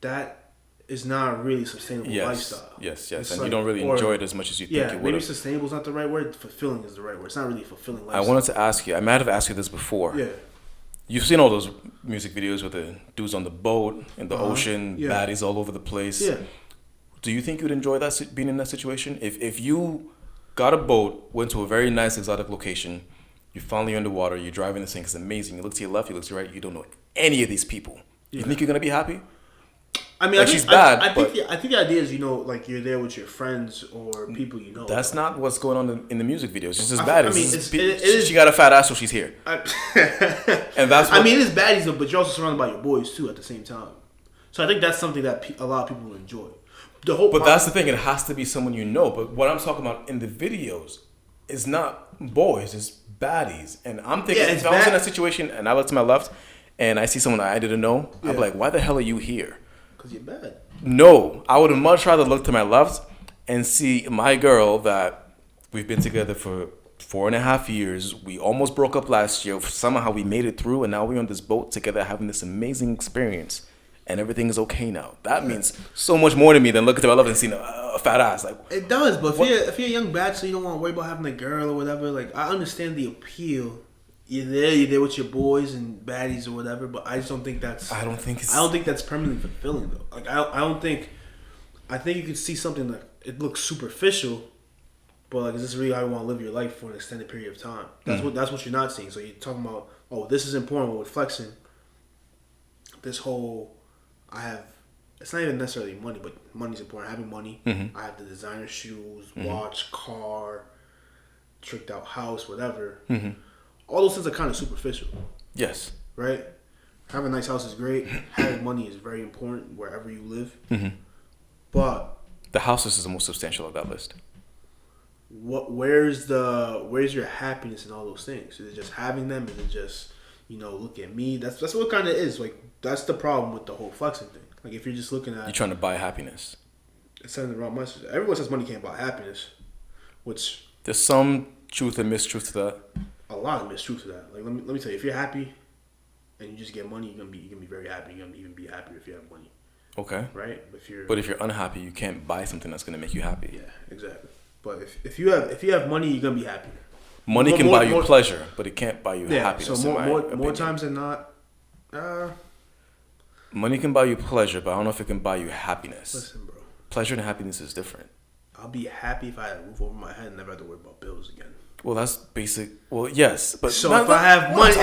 that is not really a sustainable lifestyle. Yes, It's and like, you don't really enjoy it as much as you think you would. Maybe sustainable is not the right word. Fulfilling is the right word. It's not really a fulfilling lifestyle. I wanted to ask you, I might have asked you this before. Yeah. You've seen all those music videos with the dudes on the boat, in the ocean, baddies all over the place. Yeah. Do you think you'd enjoy that, being in that situation? If you got a boat, went to a very nice exotic location, you're finally underwater, you're driving this thing, it's amazing. You look to your left, you look to your right, you don't know any of these people. You think you're going to be happy? I mean, like, she's bad. I think the idea is, like you're there with your friends or people you know. That's not what's going on in the music videos. It's just bad. She got a fat ass, so she's here. And that's. I mean, it is baddies though, but you're also surrounded by your boys too at the same time. So I think that's something that a lot of people will enjoy. That's the thing. It has to be someone you know. But what I'm talking about in the videos is not boys. It's baddies. And I'm thinking, if I was in a situation and I look to my left and I see someone I didn't know, I'd be like, why the hell are you here? Because you're bad. No, I would much rather look to my left and see my girl that we've been together for 4.5 years. We almost broke up last year. Somehow we made it through, and now we're on this boat together having this amazing experience, and everything is okay now. That means so much more to me than looking to my left and seeing a fat ass. Like, it does, but if you're a young bachelor, you don't want to worry about having a girl or whatever. Like, I understand the appeal. You're there with your boys and baddies or whatever, but I just don't think that's. I don't think that's permanently fulfilling though. Like, I don't think. I think you can see something that it looks superficial, but like, is this really how you want to live your life for an extended period of time? That's what you're not seeing. So you're talking about, oh, this is important with flexing. This whole, it's not even necessarily money, but money's important. Having money, I have the designer shoes, watch, car, tricked out house, whatever. All those things are kind of superficial. Yes. Right? Having a nice house is great. Having money is very important wherever you live. But the houses is the most substantial of that list. Where's your happiness in all those things? Is it just having them? Is it just, look at me? That's what it kind of is. Like, that's the problem with the whole flexing thing. Like, if you're just looking at, you're trying to buy happiness. It's sending the wrong message. Everyone says money can't buy happiness, which there's some truth and mistruth to that. A lot of mistruth to that. Like, let me tell you, if you're happy and you just get money, you're gonna be very happy. You're gonna even be happier if you have money. Okay. Right? But if you're unhappy, you can't buy something that's gonna make you happy. Yeah, exactly. But if you have money, you're gonna be happy. Money can buy you pleasure, but it can't buy you happiness. So more times than not, money can buy you pleasure, but I don't know if it can buy you happiness. Listen, bro. Pleasure and happiness is different. I'll be happy if I had a roof over my head and never have to worry about bills again. Well, that's basic. Well, yes, but so if I have money,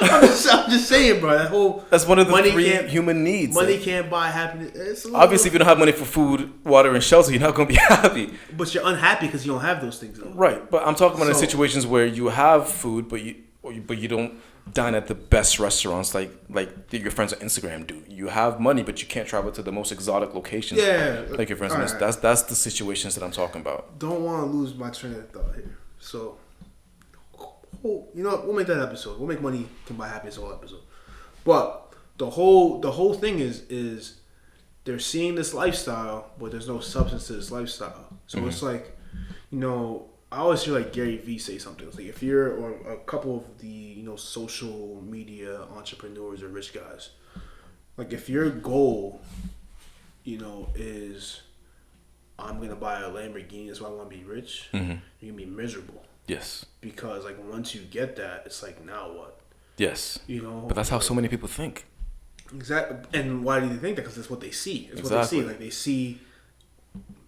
I'm just saying, bro. That's one of the three human needs. Money can't buy happiness. Obviously, if you don't have money for food, water, and shelter, you're not gonna be happy. But you're unhappy because you don't have those things, though. Right, but I'm talking about in situations where you have food, but you don't dine at the best restaurants like your friends on Instagram do. You have money, but you can't travel to the most exotic locations. Yeah, like your friends. Right. That's the situations that I'm talking about. Don't want to lose my train of thought here. So, you know what? We'll make that episode. We'll make money can buy happiness whole episode. But the whole thing is they're seeing this lifestyle, but there's no substance to this lifestyle. So it's like, you know, I always hear like Gary Vee say something. It's like if you're or a couple of the, you know, social media entrepreneurs or rich guys, like if your goal, you know, is I'm gonna buy a Lamborghini, that's why I want to be rich. You're gonna be miserable. Yes. Because like once you get that, it's like now what? Yes. You know. But that's how so many people think. Exactly. And why do they think that? Because it's what they see. It's what they see. Like they see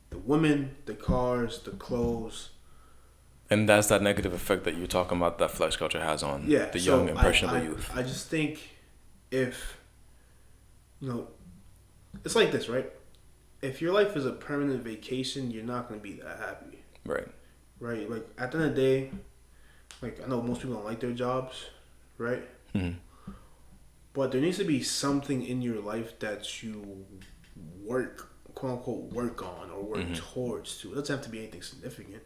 the women, the cars, the clothes. And that's that negative effect that you're talking about that flex culture has on the young, impressionable youth. I just think if, you know, it's like this, right? If your life is a permanent vacation, you're not going to be that happy. Right. Right? Like, at the end of the day, like, I know most people don't like their jobs, right? But there needs to be something in your life that you work, quote unquote, work on or work towards to. It doesn't have to be anything significant.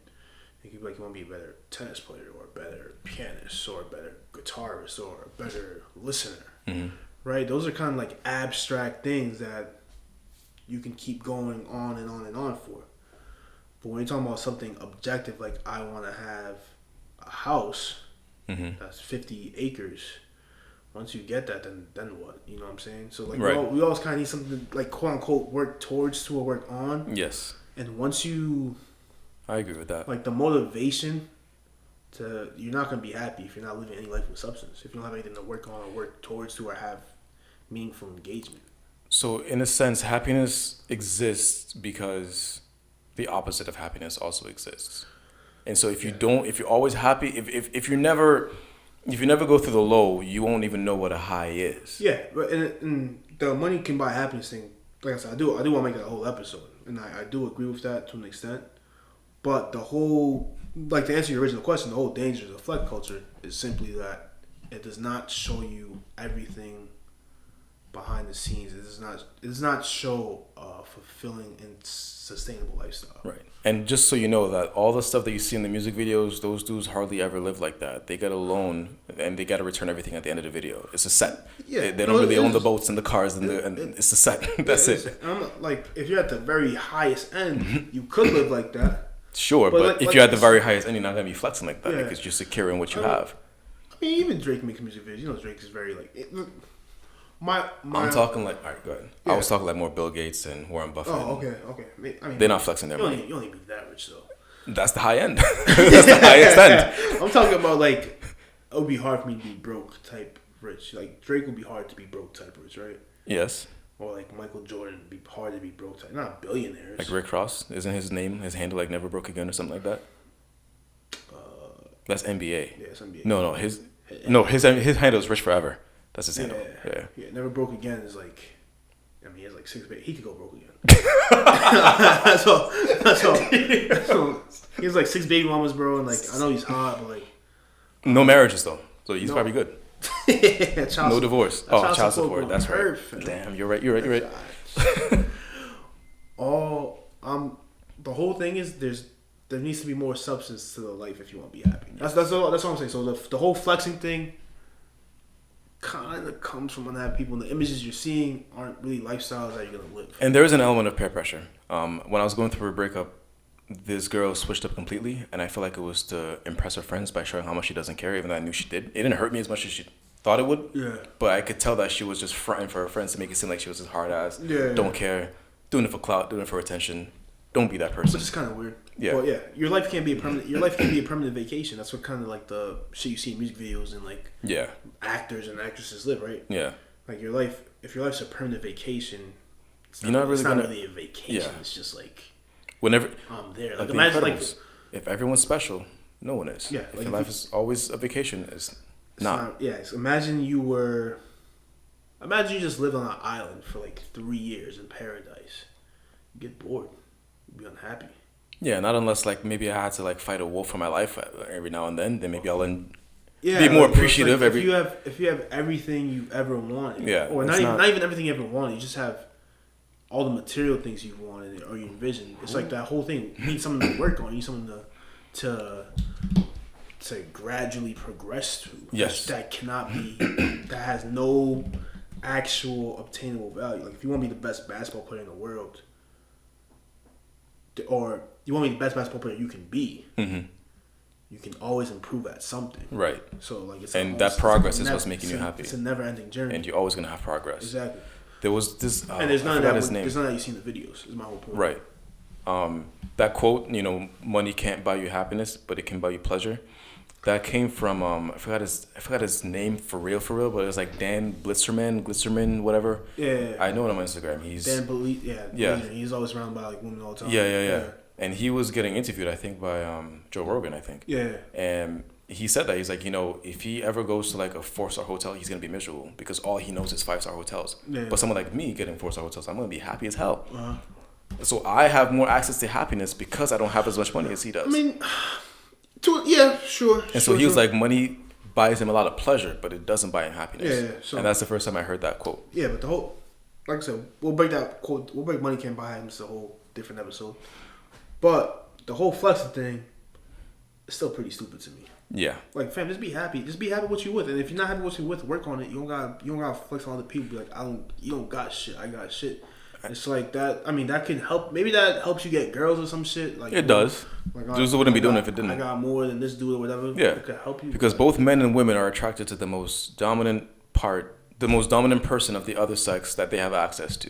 It could be like you want to be a better tennis player or a better pianist or a better guitarist or a better listener, right? Those are kind of like abstract things that you can keep going on and on and on for. But when you're talking about something objective, like I want to have a house that's 50 acres, once you get that, then what? You know what I'm saying? So like we always kind of need something to, like, quote unquote, work towards to or work on. Yes. And once you... I agree with that. Like the motivation to, you're not going to be happy if you're not living any life with substance. If you don't have anything to work on or work towards to or have meaningful engagement. So in a sense, happiness exists because the opposite of happiness also exists. And so if you don't, if you're always happy, if you never go through the low, you won't even know what a high is. Yeah, but and the money can buy happiness thing. Like I said, I do want to make that a whole episode, and I do agree with that to an extent. But the whole, like to answer your original question, the whole danger of the flex culture is simply that it does not show you everything behind the scenes. It does not show a fulfilling and sustainable lifestyle. Right. And just so you know that all the stuff that you see in the music videos, those dudes hardly ever live like that. They get a loan and they got to return everything at the end of the video. It's a set. Yeah, they don't really own the boats and the cars and it's a set. That's it. I'm like, if you're at the very highest end, you could live like that. Sure, but if you're at the very highest end, you're not gonna be flexing like that because you're secure in what you have. I mean, even Drake makes music videos. You know, Drake is very like. I'm talking like, all right, go ahead. Yeah. I was talking like more Bill Gates and Warren Buffett. Oh, okay. I mean, they're not flexing their money. You only be that rich though. That's the high end. That's the highest end. I'm talking about like, it would be hard for me to be broke type rich. Like Drake would be hard to be broke type rich, right? Yes. Or like Michael Jordan would be hard to be broke type. Not billionaires. Like Rick Ross, isn't his handle like Never Broke Again or something like that? That's NBA. Yeah, it's NBA. No, his handle is Rich Forever. That's his handle. Yeah. Never Broke Again is like, I mean, he has like 6 babies. He could go broke again. That's all. He has like 6 baby mamas, bro, and like I know he's hot, but like no marriages though, so he's probably good. No divorce. Child support. That's perfect. Right. Damn, you're right. The whole thing is there needs to be more substance to the life if you want to be happy. That's all I'm saying. So the whole flexing thing kind of comes from when I have people, and the images you're seeing aren't really lifestyles that you're gonna live. And there is an element of peer pressure. When I was going through a breakup, this girl switched up completely, and I feel like it was to impress her friends by showing how much she doesn't care, even though I knew she did. It didn't hurt me as much as she thought it would. Yeah. But I could tell that she was just fronting for her friends to make it seem like she was as hard as. Yeah. Don't care. Doing it for clout. Doing it for attention. Don't be that person. Which is kind of weird. Yeah. Well, yeah. Your life can't be a permanent vacation. That's what kind of like the shit you see in music videos and like actors and actresses live, right? Yeah. Like your life, if your life's a permanent vacation, it's not really a vacation. Yeah. It's just like whenever I'm there. Like imagine like if everyone's special, no one is. Yeah. If like your life is always a vacation, it's not. Yeah. So imagine you just lived on an island for like 3 years in paradise. You get bored. You'd be unhappy. Yeah, not unless like maybe I had to like fight a wolf for my life every now and then. Then maybe I'll be more appreciative. Like if you have everything you ever wanted, or not even everything you ever wanted, you just have all the material things you wanted or you envisioned. It's like that whole thing. You need something to work on. You need something to gradually progress through. Yes, that cannot be. That has no actual obtainable value. Like if you want to be the best basketball player in the world, or you want to be the best basketball player you can be. Mm-hmm. You can always improve at something. Right. So like that progress is what's making you happy. It's a never-ending journey. And you're always gonna have progress. Exactly. There was this. And there's none of that. There's none of that you see in the videos. Is my whole point. Right. That quote, money can't buy you happiness, but it can buy you pleasure. That came from I forgot his name for real, but it was like Dan Glitzerman, whatever. Yeah. I know him on Instagram. He's Dan yeah. He's always surrounded by like women all the time. Yeah. And he was getting interviewed, I think, by Joe Rogan, I think. Yeah. And he said that. He's like, if he ever goes to like a 4-star hotel, he's going to be miserable because all he knows is 5-star hotels. Yeah. But someone like me getting 4-star hotels, I'm going to be happy as hell. Uh-huh. So I have more access to happiness because I don't have as much money as he does. I mean, sure. And so he was like, money buys him a lot of pleasure, but it doesn't buy him happiness. Yeah. So, and that's the first time I heard that quote. Yeah, but the whole, like I said, we'll break that quote. We'll break money can't buy him. It's a whole different episode. But the whole flexing thing is still pretty stupid to me. Yeah. Like, fam, just be happy. Just be happy with what you with. And if you're not happy with what you with, work on it. You don't gotta flex on other people. Be like, you don't got shit. I got shit. It's like that. I mean, that can help. Maybe that helps you get girls or some shit. Like it does. Like, dudes wouldn't be doing it if it didn't. I got more than this dude or whatever. Yeah. It could help you. Because both men and women are attracted to the most dominant person of the other sex that they have access to.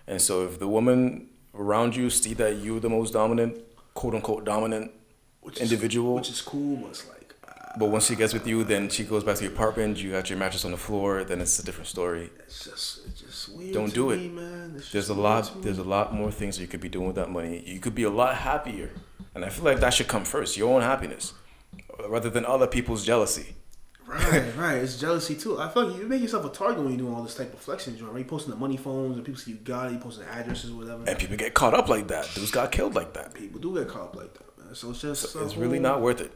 And so if the woman around you see that you're the most dominant, quote unquote dominant individual, which is cool, but it's like. But once she gets with you, then she goes back to your apartment. You got your mattress on the floor. Then it's a different story. It's just weird. Don't do it. Me, man. There's a lot more things that you could be doing with that money. You could be a lot happier, and I feel like that should come first. Your own happiness, rather than other people's jealousy. Right. It's jealousy too. I feel like you make yourself a target when you do all this type of flexing joint. Right? You posting the money phones and people see you got it. You posting the addresses or whatever. And people get caught up like that. Dudes got killed like that. People do get caught up like that, man. So it's just it's really not worth it.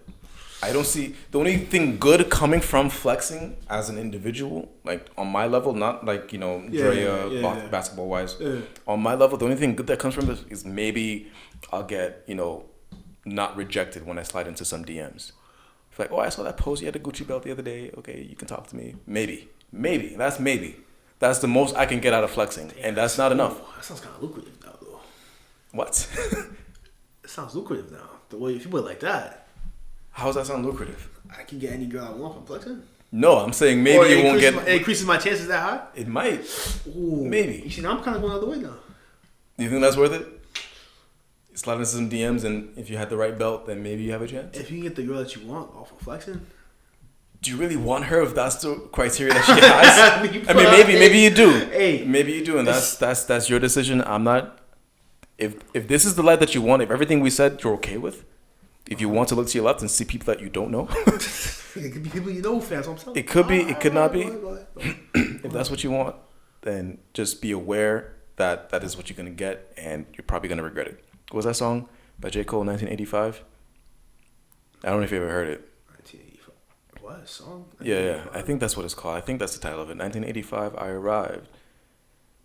I don't see the only thing good coming from flexing as an individual, like on my level, not like Drea basketball wise. Yeah. On my level, the only thing good that comes from this is maybe I'll get not rejected when I slide into some DMs. It's like, I saw that post. You had a Gucci belt the other day. Okay, you can talk to me. Maybe. That's the most I can get out of flexing, and that's not enough. That sounds kind of lucrative now, though. What? It sounds lucrative now. The way if you put it like that. How does that sound lucrative? I can get any girl I want from flexing. No, I'm saying maybe you won't get. It increases my chances that high. It might. Ooh. Maybe. You see, now I'm kind of going the other way now. Do you think that's worth it? Slide into some DMs, and if you had the right belt, then maybe you have a chance. If you can get the girl that you want off of flexing. Do you really want her if that's the criteria that she has? I mean, maybe you do. Hey, maybe you do, and that's your decision. I'm not. If this is the life that you want, if everything we said you're okay with. If you want to look to your left and see people that you don't know. It could be people you know, fans. I'm telling you. It could be. It could not be. If that's what you want, then just be aware that that is what you're going to get, and you're probably going to regret it. What was that song by J. Cole, 1985? I don't know if you ever heard it. 1985. What song? Yeah. I think that's what it's called. I think that's the title of it. 1985, I arrived.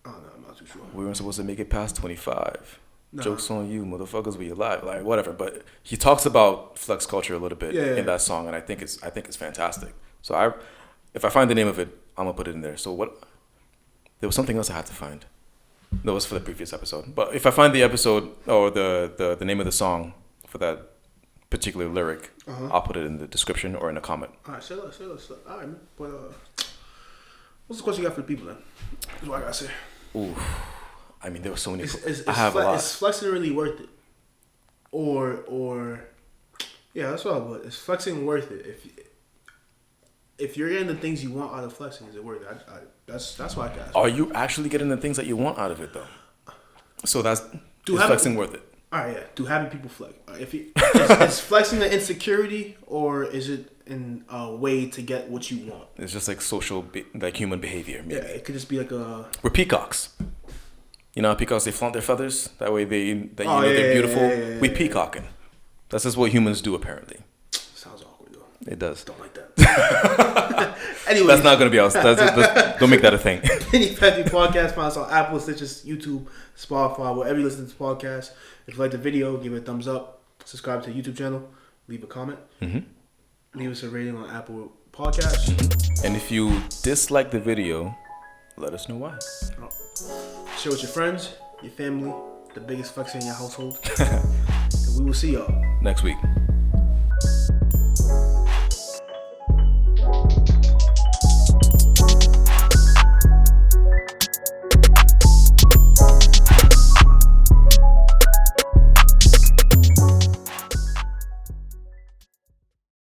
Oh, no, I'm not too sure. We weren't supposed to make it past 25. No. Jokes on you, motherfuckers, we alive, like whatever. But he talks about flex culture a little bit in that song, and I think it's fantastic. So if I find the name of it, I'm gonna put it in there. So there was something else I had to find. That was for the previous episode. But if I find the episode or the name of the song for that particular lyric, I'll put it in the description or in a comment. All right, say less. All right, man. But what's the question you got for the people then? That's what I gotta say. Ooh. I mean, there were so many. I have a lot. Is flexing really worth it? Or, yeah, that's what I would. Is flexing worth it? If you're getting the things you want out of flexing, is it worth it? That's why I got. Are you actually getting the things that you want out of it though? So is flexing worth it? All right, yeah. Do having people flex? Is flexing an insecurity or is it in a way to get what you want? It's just like social, like human behavior. Maybe. Yeah, it could just be like we're peacocks. You know how peacocks, they flaunt their feathers? That way they're beautiful. Yeah. We peacocking. That's just what humans do, apparently. Sounds awkward, though. It does. Don't like that. Anyway, that's not gonna be us. Don't make that a thing. Penny Petty Podcast. Find us on Apple, Stitches, YouTube, Spotify, wherever you listen to podcasts. If you like the video, give it a thumbs up. Subscribe to the YouTube channel. Leave a comment. Leave us a rating on Apple Podcasts. And if you dislike the video, let us know why. Share with your friends, your family, the biggest flexer in your household. And we will see y'all next week.